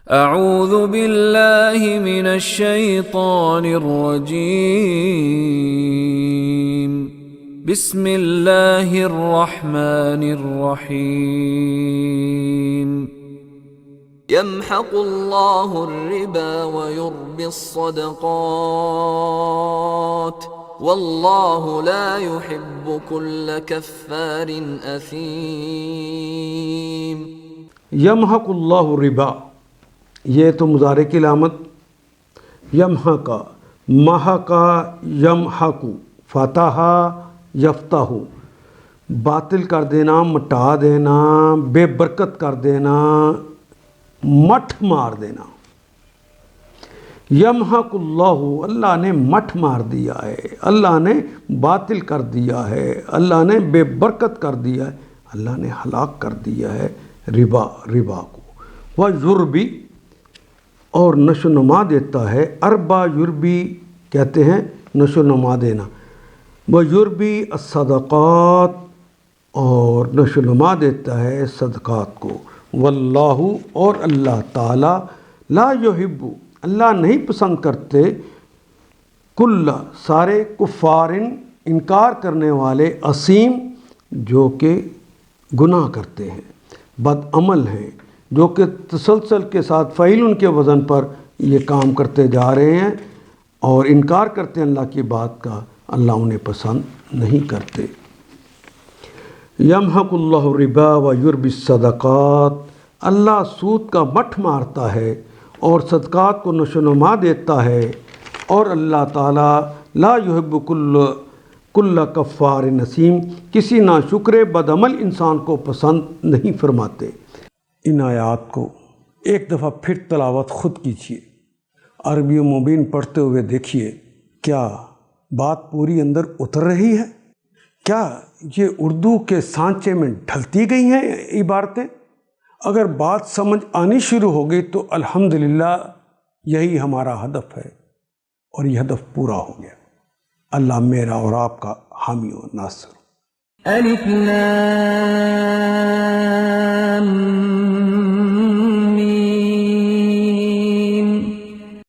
اعوذ باللہ من الشیطان الرجیم بسم اللہ الرحمن الرحیم یمحق اللہ الربا ویربی الصدقات واللہ لا يحب كل کفار اثیم۔ یمحق اللہ الربا، یہ تو مضارع کی علامت یمحق، محقا یمحق، فتح یفتح، باطل کر دینا، مٹا دینا، بے برکت کر دینا، مٹھ مار دینا۔ یمحق اللہ، اللہ نے مٹھ مار دیا ہے، اللہ نے باطل کر دیا ہے، اللہ نے بے برکت کر دیا ہے، اللہ نے ہلاک کر دیا ہے ربا کو۔ وَيُرْبِي، اور نشو نما دیتا ہے، اربا یربی کہتے ہیں نشو نما دینا۔ وَيُرْبِي الصدقات، اور نشو نما دیتا ہے صدقات کو۔ واللہ، اور اللہ تعالی، لا یحب، اللہ نہیں پسند کرتے، کل، سارے، کفارن، انکار کرنے والے، اثیم، جو کہ گناہ کرتے ہیں، بد عمل ہیں، جو کہ تسلسل کے ساتھ فعیل ان کے وزن پر یہ کام کرتے جا رہے ہیں اور انکار کرتے ہیں اللہ کی بات کا، اللہ انہیں پسند نہیں کرتے۔ یمحق اللہ الربا ویربی الصدقات، اللہ سود کا مٹھ مارتا ہے اور صدقات کو نشوونما دیتا ہے، اور اللہ تعالیٰ لا یحب کل کفار نسیم، کسی ناشکر بد عمل انسان کو پسند نہیں فرماتے۔ ان آیات کو ایک دفعہ پھر تلاوت خود کیجیے، عربی و مبین پڑھتے ہوئے دیکھیے کیا بات پوری اندر اتر رہی ہے، کیا یہ اردو کے سانچے میں ڈھلتی گئی ہیں عبارتیں۔ اگر بات سمجھ آنی شروع ہو گئی تو الحمدللہ یہی ہمارا ہدف ہے، اور یہ ہدف پورا ہو گیا۔ اللہ میرا اور آپ کا حامی و ناصر۔ الف لام